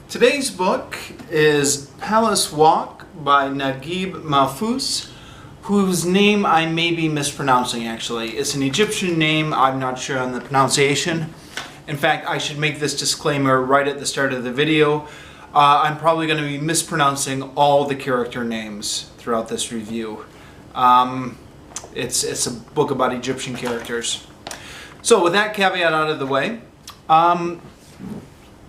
Today's book is Palace Walk by Naguib Mahfouz, whose name I may be mispronouncing actually. It's an Egyptian name, I'm not sure on the pronunciation. In fact, I should make this disclaimer right at the start of the video. I'm probably going to be mispronouncing all the character names throughout this review. It's a book about Egyptian characters. So with that caveat out of the way,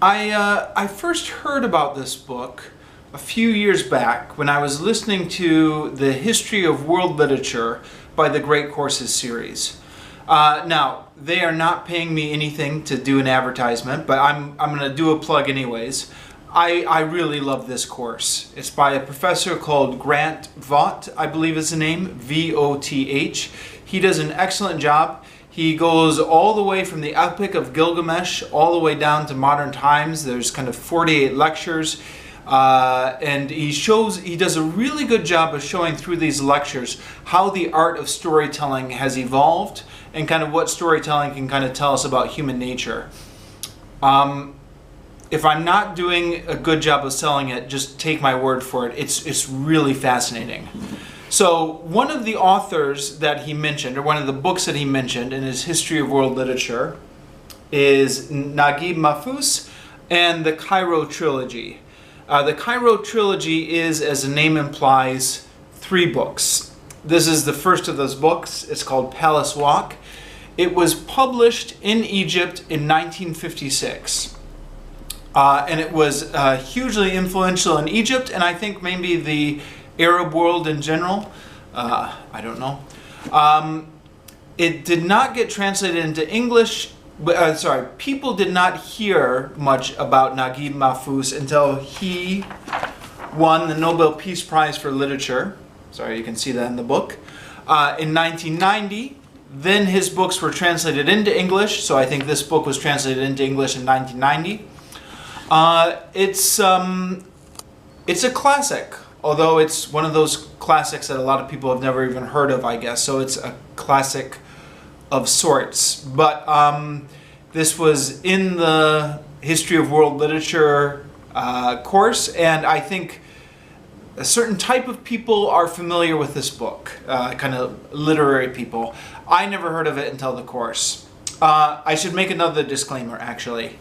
I first heard about this book a few years back when I was listening to the History of World Literature by the Great Courses series. Now, they are not paying me anything to do an advertisement, but I'm going to do a plug anyways. I really love this course. It's by a professor called Grant Voth, I believe is the name, V-O-T-H. He does an excellent job. He goes all the way from the Epic of Gilgamesh all the way down to modern times. There's kind of 48 lectures. And he does a really good job of showing through these lectures how the art of storytelling has evolved and kind of what storytelling can kind of tell us about human nature. If I'm not doing a good job of selling it, just take my word for it. It's really fascinating. So one of the authors that he mentioned, or one of the books that he mentioned in his History of World Literature, is Naguib Mahfouz and the Cairo Trilogy. The Cairo Trilogy is, as the name implies, 3 books. This is the first of those books. It's called Palace Walk. It was published in Egypt in 1956. And it was hugely influential in Egypt, and I think maybe the Arab world in general. I don't know. It did not get translated into English. People did not hear much about Naguib Mahfouz until he won the Nobel Peace Prize for Literature. Sorry, you can see that in the book. In 1990, then his books were translated into English, so I think this book was translated into English in 1990. It's a classic, although it's one of those classics that a lot of people have never even heard of, I guess. So it's a classic of sorts. But this was in the History of World Literature course, and I think a certain type of people are familiar with this book, kind of literary people. I never heard of it until the course. I should make another disclaimer, actually.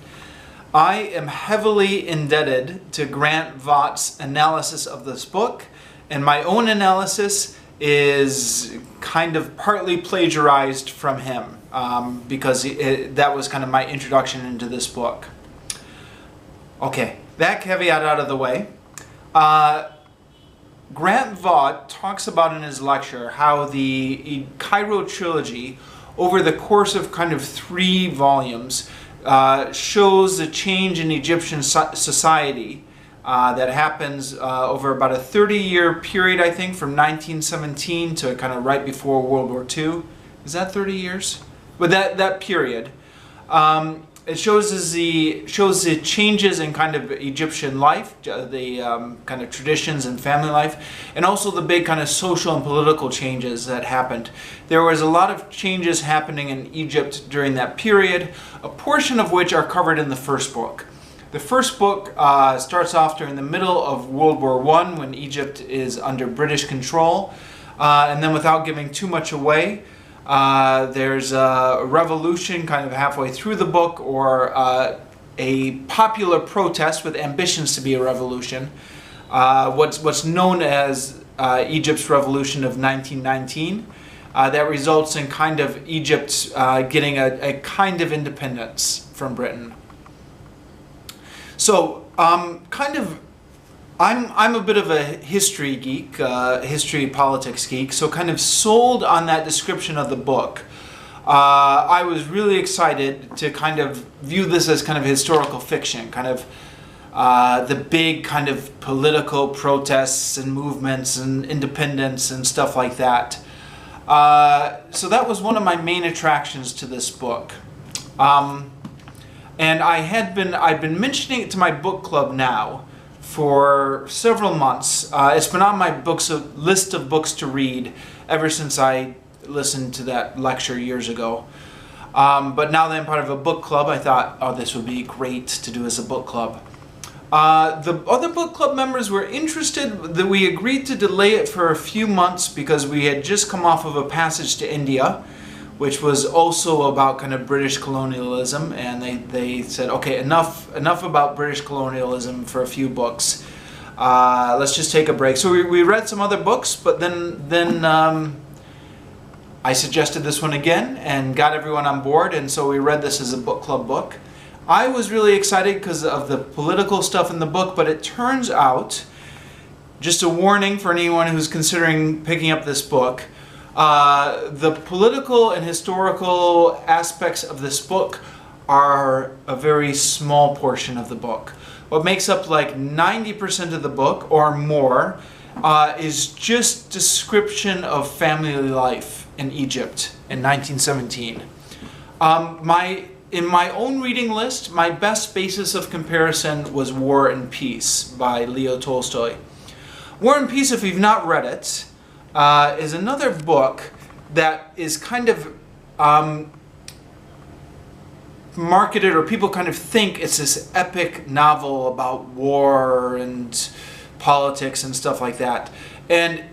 I am heavily indebted to Grant Voth's analysis of this book, and my own analysis is kind of partly plagiarized from him, because that was kind of my introduction into this book. Okay, that caveat out of the way. Grant Voth talks about in his lecture how the Cairo Trilogy, over the course of kind of 3 volumes, shows the change in Egyptian society that happens over about a 30-year period, I think, from 1917 to kind of right before World War II. Is that 30 years? But that period. It shows the changes in kind of Egyptian life, the kind of traditions and family life, and also the big kind of social and political changes that happened. There was a lot of changes happening in Egypt during that period, a portion of which are covered in the first book. The first book starts off during the middle of World War I, when Egypt is under British control, and then without giving too much away, there's a revolution kind of halfway through the book, or a popular protest with ambitions to be a revolution. What's known as Egypt's Revolution of 1919. That results in kind of Egypt getting a kind of independence from Britain. So I'm a bit of a history geek, history politics geek, so kind of sold on that description of the book. I was really excited to kind of view this as kind of historical fiction, kind of the big kind of political protests and movements and independence and stuff like that. So that was one of my main attractions to this book. And I've been mentioning it to my book club now for several months. It's been on my list of books to read ever since I listened to that lecture years ago. But now that I'm part of a book club, I thought, oh, this would be great to do as a book club. The other book club members were interested, that we agreed to delay it for a few months because we had just come off of a passage to India, which was also about kind of British colonialism, and they said, okay, enough about British colonialism for a few books. Let's just take a break. So we read some other books, but then I suggested this one again and got everyone on board, and so we read this as a book club book. I was really excited because of the political stuff in the book, but it turns out, just a warning for anyone who's considering picking up this book, the political and historical aspects of this book are a very small portion of the book. What makes up like 90% of the book or more is just description of family life in Egypt in 1917. In my own reading list, my best basis of comparison was War and Peace by Leo Tolstoy. War and Peace, if you've not read it, is another book that is kind of marketed, or people kind of think it's this epic novel about war and politics and stuff like that. And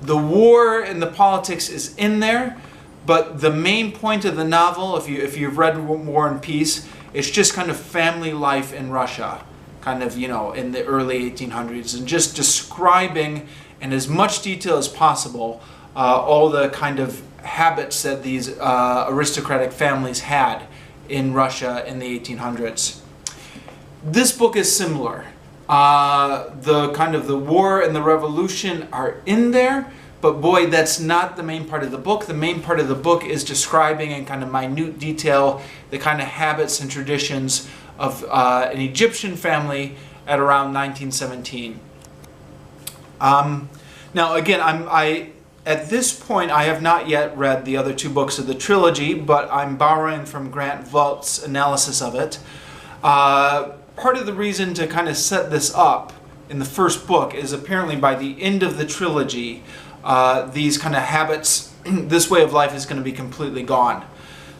the war and the politics is in there, but the main point of the novel, if you've read War and Peace, it's just kind of family life in Russia, kind of, in the early 1800s, and just describing in as much detail as possible all the kind of habits that these aristocratic families had in Russia in the 1800s. This book is similar. The war and the revolution are in there, but boy, that's not the main part of the book. The main part of the book is describing in kind of minute detail the kind of habits and traditions of an Egyptian family at around 1917. Now again, at this point I have not yet read the other two books of the trilogy, but I'm borrowing from Grant Vaught's analysis of it. Part of the reason to kind of set this up in the first book is apparently by the end of the trilogy, these kind of habits, this way of life is going to be completely gone.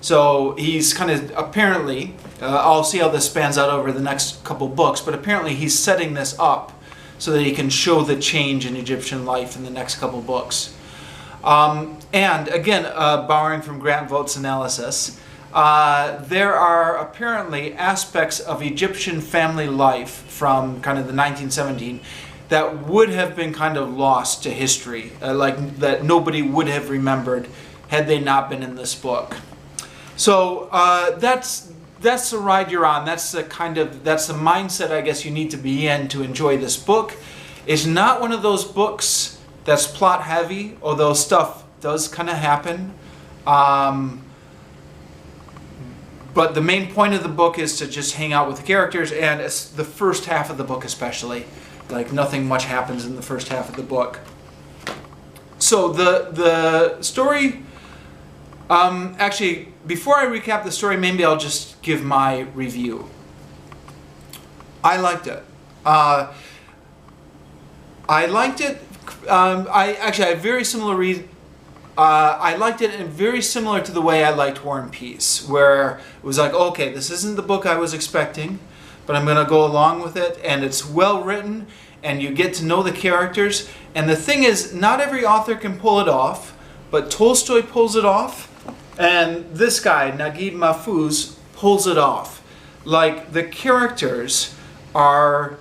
So he's kind of, apparently, I'll see how this spans out over the next couple books, but apparently he's setting this up so that he can show the change in Egyptian life in the next couple books. And again, borrowing from Grant Vaught's analysis, there are apparently aspects of Egyptian family life from kind of the 1917 that would have been kind of lost to history, like that nobody would have remembered had they not been in this book. So that's the ride you're on. That's the mindset I guess you need to be in to enjoy this book. It's not one of those books that's plot heavy, although stuff does kind of happen. But the main point of the book is to just hang out with the characters, and it's the first half of the book especially. Like nothing much happens in the first half of the book. So the story, actually, before I recap the story, maybe I'll just give my review. I liked it. I liked it. I have very similar I liked it very similar to the way I liked War and Peace, where it was like, okay, this isn't the book I was expecting, but I'm going to go along with it, and it's well written, and you get to know the characters. And the thing is, not every author can pull it off, but Tolstoy pulls it off, and this guy, Naguib Mahfouz, pulls it off. Like, the characters are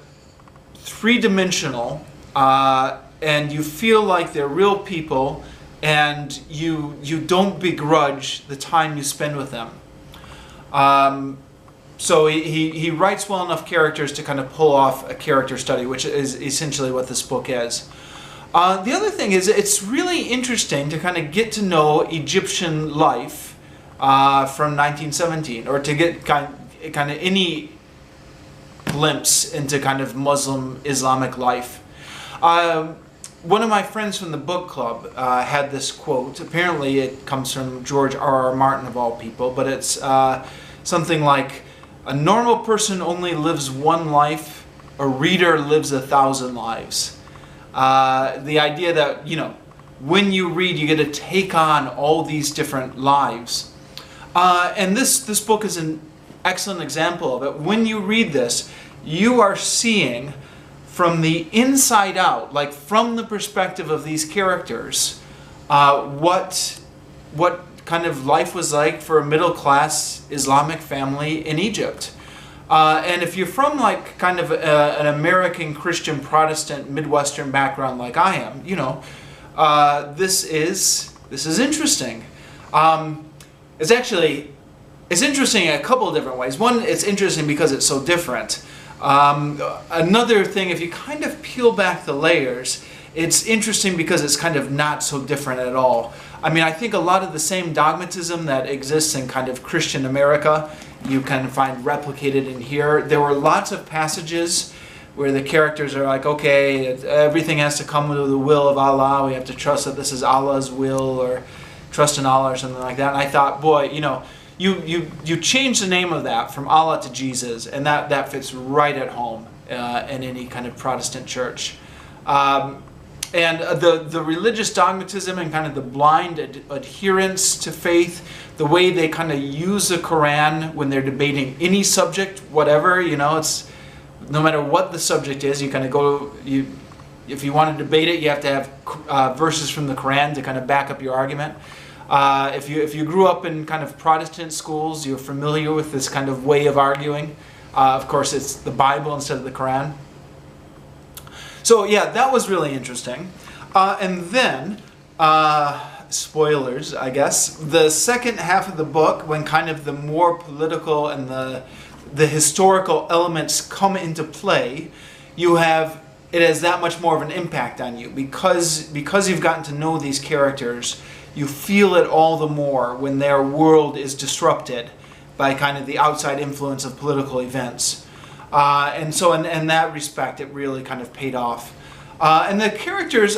three-dimensional, and you feel like they're real people, and you don't begrudge the time you spend with them. So he writes well enough characters to kind of pull off a character study, which is essentially what this book is. The other thing is, it's really interesting to kind of get to know Egyptian life from 1917, or to get kind of any glimpse into kind of Muslim Islamic life. One of my friends from the book club had this quote. Apparently it comes from George R.R. Martin of all people, but it's something like, "A normal person only lives one life, a reader lives 1,000 lives." The idea that, when you read, you get to take on all these different lives. And this book is an excellent example of it. When you read this, you are seeing from the inside out, like from the perspective of these characters, what kind of life was like for a middle-class Islamic family in Egypt. And if you're from like kind of an American Christian Protestant Midwestern background like I am, you know, this is interesting. It's interesting in a couple of different ways. One, it's interesting because it's so different. Another thing, if you kind of peel back the layers, it's interesting because it's kind of not so different at all. I mean, I think a lot of the same dogmatism that exists in kind of Christian America, you can find replicated in here. There were lots of passages where the characters are like, okay, everything has to come with the will of Allah. We have to trust that this is Allah's will, or trust in Allah or something like that. And I thought, boy, you know, you change the name of that from Allah to Jesus, and that fits right at home in any kind of Protestant church. And the religious dogmatism and kind of the blind adherence to faith, the way they kind of use the Quran when they're debating any subject, whatever, you know, it's no matter what the subject is, you kind of go, if you want to debate it, you have to have verses from the Quran to kind of back up your argument. If you grew up in kind of Protestant schools, you're familiar with this kind of way of arguing. Of course, it's the Bible instead of the Quran. So yeah, that was really interesting. And then, spoilers, I guess, the second half of the book, when kind of the more political and the historical elements come into play, it has that much more of an impact on you because you've gotten to know these characters. You feel it all the more when their world is disrupted by kind of the outside influence of political events. And so in that respect, it really kind of paid off. And the characters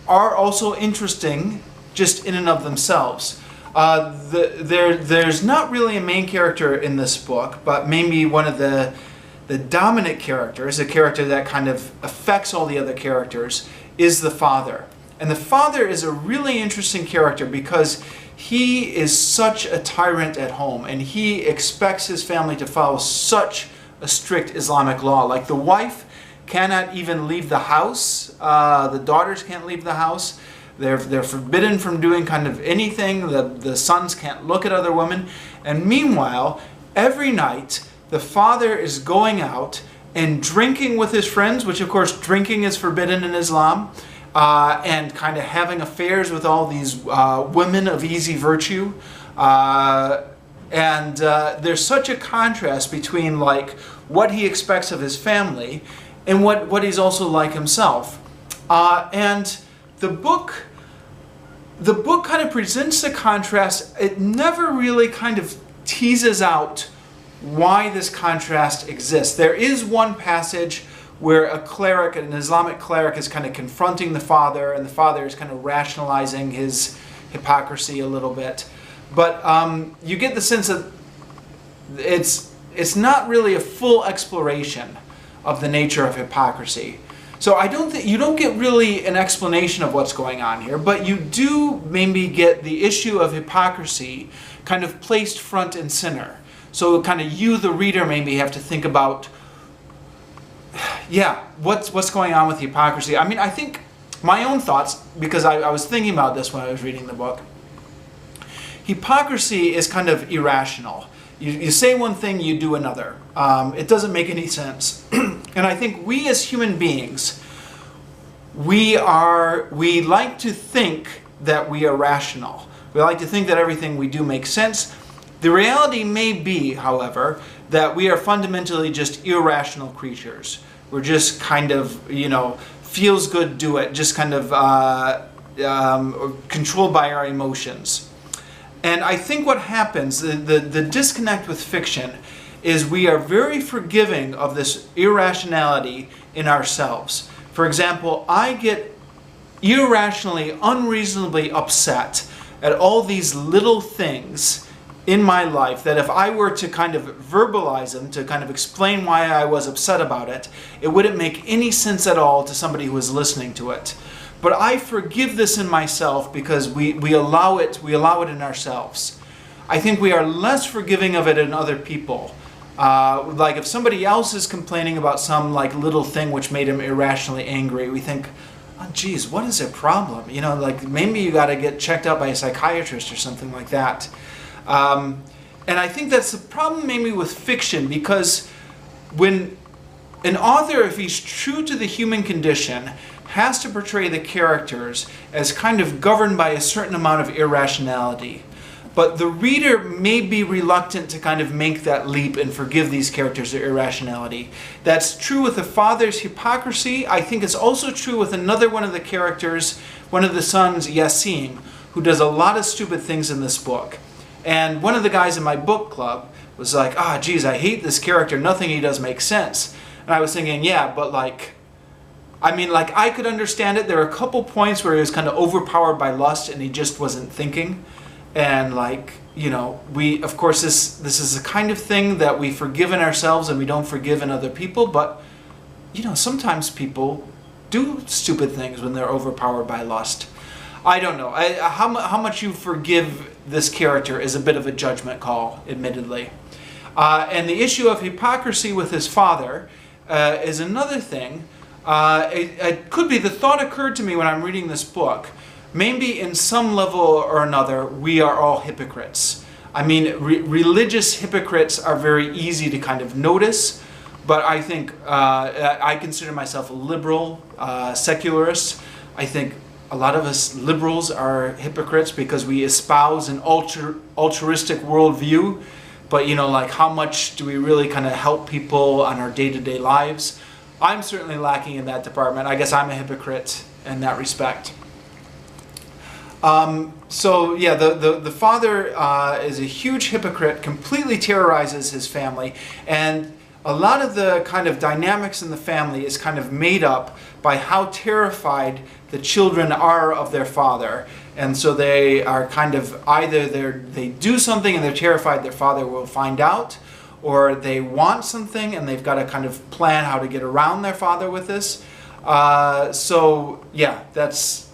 are also interesting just in and of themselves. There's not really a main character in this book, but maybe one of the dominant characters, a character that kind of affects all the other characters, is the father. And the father is a really interesting character because he is such a tyrant at home, and he expects his family to follow such a strict Islamic law. Like the wife cannot even leave the house, the daughters can't leave the house, they're forbidden from doing kind of anything, the sons can't look at other women, and meanwhile, every night, the father is going out and drinking with his friends, which of course drinking is forbidden in Islam, and kind of having affairs with all these women of easy virtue. And there's such a contrast between like what he expects of his family and what he's also like himself. And the book kind of presents the contrast. It never really kind of teases out why this contrast exists. There is one passage where a cleric, an Islamic cleric, is kind of confronting the father, and the father is kind of rationalizing his hypocrisy a little bit. But you get the sense that it's not really a full exploration of the nature of hypocrisy. So I don't think you don't get really an explanation of what's going on here, but you do maybe get the issue of hypocrisy kind of placed front and center. So kind of you, the reader, maybe have to think about, yeah, what's going on with hypocrisy? I mean, I think my own thoughts, because I was thinking about this when I was reading the book. Hypocrisy is kind of irrational. You say one thing, you do another. It doesn't make any sense. And I think we as human beings, we like to think that we are rational. We like to think that everything we do makes sense. The reality may be, however, that we are fundamentally just irrational creatures. We're just kind of, you know, feels good, do it, just kind of controlled by our emotions. And I think what happens, the disconnect with fiction, is we are very forgiving of this irrationality in ourselves. For example, I get irrationally, unreasonably upset at all these little things in my life that if I were to kind of verbalize them, to kind of explain why I was upset about it, it wouldn't make any sense at all to somebody who is listening to it. But I forgive this in myself because we allow it in ourselves. I think we are less forgiving of it in other people. Like if somebody else is complaining about some like little thing which made him irrationally angry, we think, oh, geez, what is their problem? You know, like maybe you got to get checked out by a psychiatrist or something like that. And I think that's the problem maybe with fiction, because when an author, if he's true to the human condition, has to portray the characters as kind of governed by a certain amount of irrationality. But the reader may be reluctant to kind of make that leap and forgive these characters their irrationality. That's true with the father's hypocrisy. I think it's also true with another one of the characters, one of the sons, Yassin, who does a lot of stupid things in this book. And one of the guys in my book club was like, ah, geez, I hate this character. Nothing he does makes sense. And I was thinking, yeah, but like, I mean, like, I could understand it. There were a couple points where he was kind of overpowered by lust and he just wasn't thinking. And like, you know, we, of course, this is the kind of thing that we forgive in ourselves and we don't forgive in other people. But, you know, sometimes people do stupid things when they're overpowered by lust. I don't know. How much you forgive this character is a bit of a judgment call, admittedly. And the issue of hypocrisy with his father is another thing. It could be, the thought occurred to me when I'm reading this book, maybe in some level or another, we are all hypocrites. I mean, religious hypocrites are very easy to kind of notice, but I think I consider myself a liberal secularist. I think a lot of us liberals are hypocrites because we espouse an altruistic worldview, but you know, like how much do we really kind of help people on our day-to-day lives? I'm certainly lacking in that department. I guess I'm a hypocrite in that respect. So yeah, the father is a huge hypocrite, completely terrorizes his family, and a lot of the kind of dynamics in the family is kind of made up by how terrified the children are of their father. And so they are kind of either they do something and they're terrified their father will find out, or they want something and they've got to kind of plan how to get around their father with this. So yeah, that's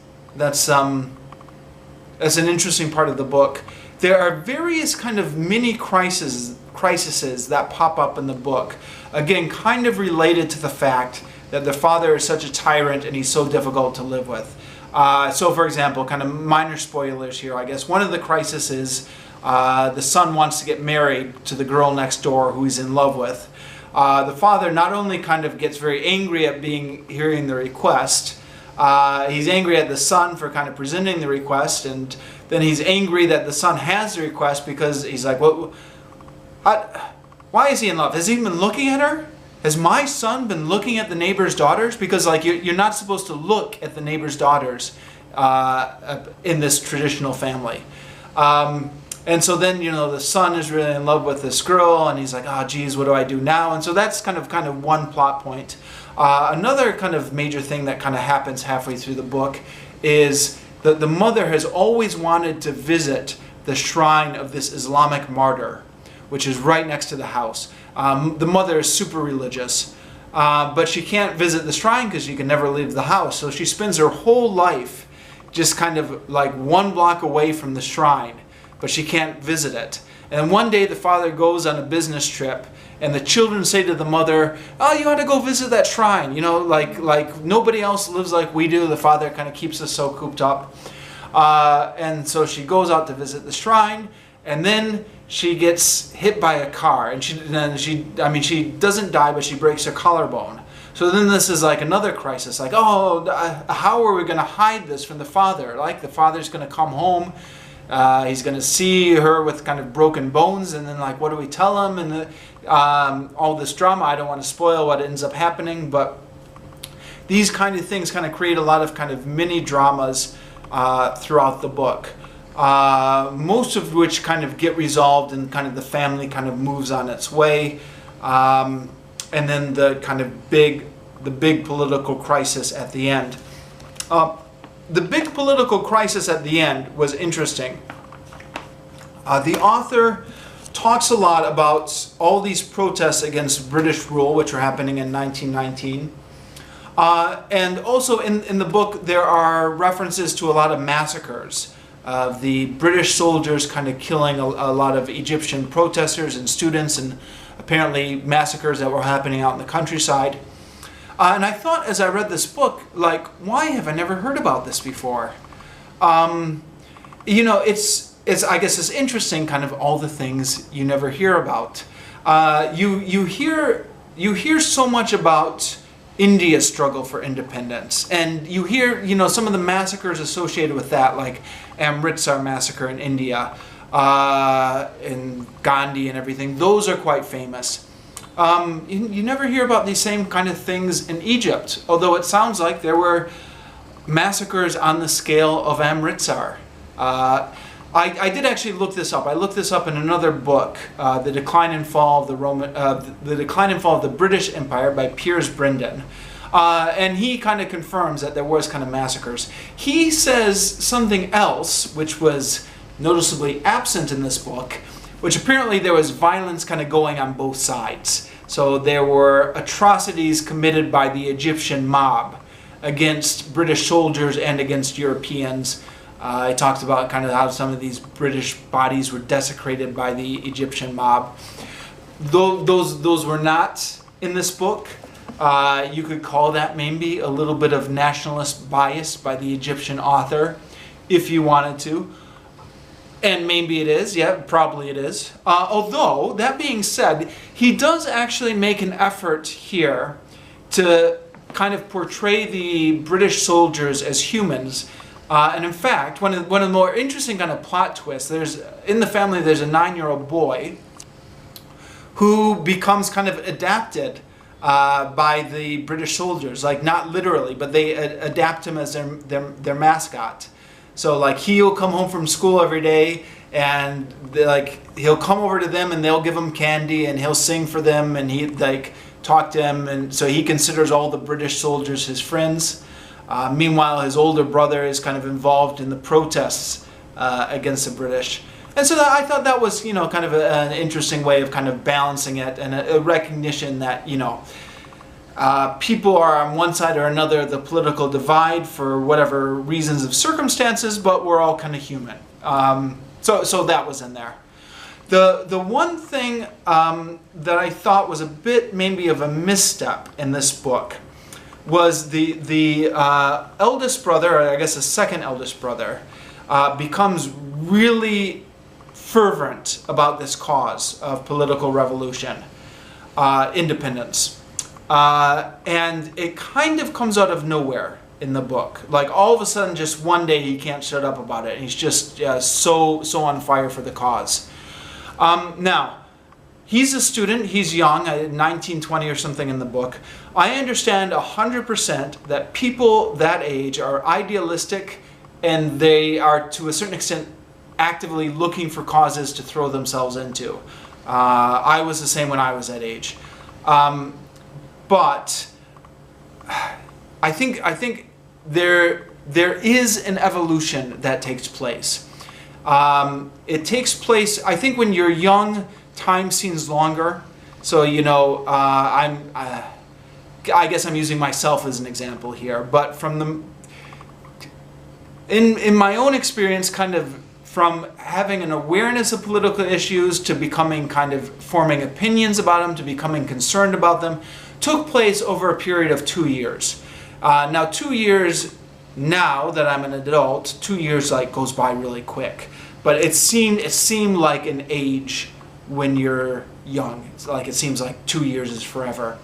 an interesting part of the book. There are various kind of mini crises that pop up in the book. Again, kind of related to the fact that the father is such a tyrant and he's so difficult to live with. So for example, kind of minor spoilers here, I guess. One of the crises is the son wants to get married to the girl next door who he's in love with. The father not only kind of gets very angry at hearing the request, he's angry at the son for kind of presenting the request, and then he's angry that the son has the request because he's like, well, why is he in love? Has he been looking at her? Has my son been looking at the neighbor's daughters? Because like you're not supposed to look at the neighbor's daughters in this traditional family. And so then, you know, the son is really in love with this girl and he's like, oh geez, what do I do now? And so that's kind of one plot point. Another kind of major thing that kind of happens halfway through the book is that the mother has always wanted to visit the shrine of this Islamic martyr, which is right next to the house. The mother is super religious, but she can't visit the shrine because she can never leave the house. So she spends her whole life just kind of like 1 block away from the shrine, but she can't visit it. And one day the father goes on a business trip and the children say to the mother, oh, you ought to go visit that shrine. You know, like nobody else lives like we do. The father kind of keeps us so cooped up. And so she goes out to visit the shrine, and then she gets hit by a car, and she doesn't die, but she breaks her collarbone. So then this is like another crisis, like, oh, how are we going to hide this from the father? Like the father's going to come home, he's going to see her with kind of broken bones, and then like, what do we tell him? And all this drama, I don't want to spoil what ends up happening, but these kind of things kind of create a lot of kind of mini dramas throughout the book. Most of which kind of get resolved and kind of the family kind of moves on its way. And then the kind of big political crisis at the end. The big political crisis at the end was interesting. The author talks a lot about all these protests against British rule, which were happening in 1919. And also in the book there are references to a lot of massacres of the British soldiers kind of killing a lot of Egyptian protesters and students, and apparently massacres that were happening out in the countryside. And I thought as I read this book, like, why have I never heard about this before? You know, it's I guess it's interesting, kind of all the things you never hear about. You hear so much about India's struggle for independence, and you hear, you know, some of the massacres associated with that, like Amritsar massacre in India, and Gandhi and everything. Those are quite famous. You never hear about these same kind of things in Egypt, although it sounds like there were massacres on the scale of Amritsar. I did actually look this up. I looked this up in another book, The Decline and Fall of the British Empire by Piers Brindon. And he kind of confirms that there was kind of massacres. He says something else, which was noticeably absent in this book, which apparently there was violence kind of going on both sides. So there were atrocities committed by the Egyptian mob against British soldiers and against Europeans. He talks about kind of how some of these British bodies were desecrated by the Egyptian mob. Those were not in this book. You could call that maybe a little bit of nationalist bias by the Egyptian author, if you wanted to. And maybe it is, yeah, probably it is. Although, that being said, he does actually make an effort here to kind of portray the British soldiers as humans. And in fact, one of the more interesting kind of plot twists, in the family there's a 9-year-old boy who becomes kind of adapted by the British soldiers, like not literally, but they adapt him as their mascot. So like he'll come home from school every day, and he'll come over to them and they'll give him candy and he'll sing for them, and he like talk to them, and so he considers all the British soldiers his friends. Meanwhile, his older brother is kind of involved in the protests against the British. And so I thought that was, you know, kind of an interesting way of kind of balancing it, and a recognition that, you know, people are on one side or another of the political divide for whatever reasons of circumstances, but we're all kind of human. So that was in there. The one thing that I thought was a bit maybe of a misstep in this book was the eldest brother, or I guess the second eldest brother, becomes really fervent about this cause of political revolution, independence. And it kind of comes out of nowhere in the book. Like all of a sudden, just one day he can't shut up about it. And he's just so on fire for the cause. Now, he's a student, he's young, 19, 20 or something in the book. I understand 100% that people that age are idealistic, and they are to a certain extent actively looking for causes to throw themselves into. I was the same when I was that age. But I think there is an evolution that takes place. It takes place, I think, when you're young, time seems longer. So, you know, I guess I'm using myself as an example here, but in my own experience, kind of from having an awareness of political issues to becoming kind of forming opinions about them to becoming concerned about them, took place over a period of 2 years. Now 2 years, now that I'm an adult, 2 years like goes by really quick. But it seemed like an age when you're young. It's like it seems like 2 years is forever.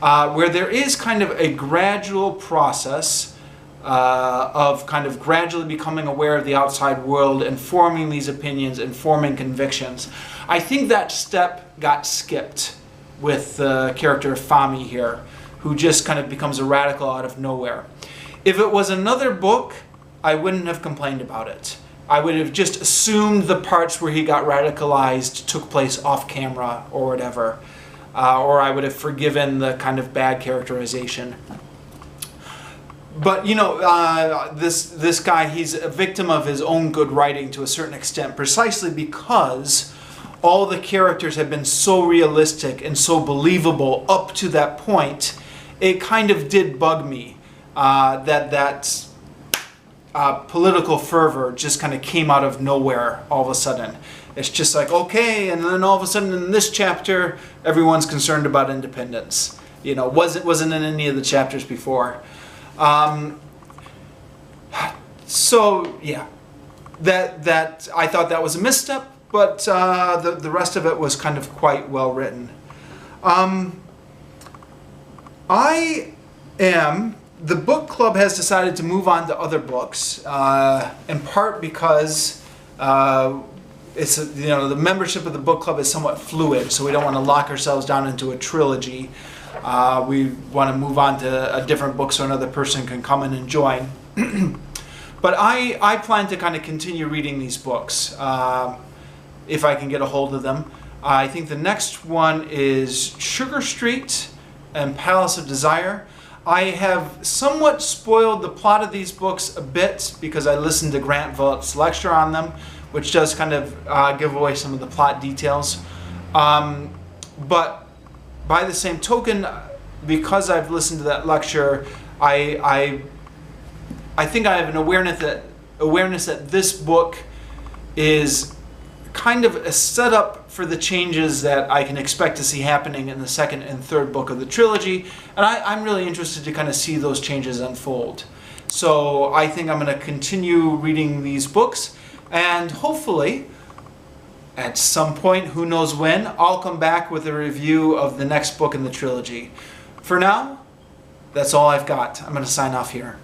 Where there is kind of a gradual process of kind of gradually becoming aware of the outside world and forming these opinions and forming convictions. I think that step got skipped with the character Fahmy here, who just kind of becomes a radical out of nowhere. If it was another book, I wouldn't have complained about it. I would have just assumed the parts where he got radicalized took place off camera or whatever. Or I would have forgiven the kind of bad characterization. But, you know, this guy, he's a victim of his own good writing to a certain extent, precisely because all the characters have been so realistic and so believable up to that point. It kind of did bug me that political fervor just kind of came out of nowhere all of a sudden. It's just like, okay, and then all of a sudden in this chapter, everyone's concerned about independence. You know, wasn't in any of the chapters before. So yeah, that I thought that was a misstep, but the rest of it was kind of quite well written. The book club has decided to move on to other books, in part because it's the membership of the book club is somewhat fluid, so we don't want to lock ourselves down into a trilogy. We want to move on to a different book so another person can come in and join. But I plan to kind of continue reading these books if I can get a hold of them. I think the next one is Sugar Street and Palace of Desire. I have somewhat spoiled the plot of these books a bit because I listened to Grant Villett's lecture on them, which does kind of give away some of the plot details. But by the same token, because I've listened to that lecture, I think I have an awareness that this book is kind of a setup for the changes that I can expect to see happening in the second and third book of the trilogy, and I'm really interested to kind of see those changes unfold. So I think I'm going to continue reading these books, and hopefully at some point, who knows when, I'll come back with a review of the next book in the trilogy. For now, that's all I've got. I'm going to sign off here.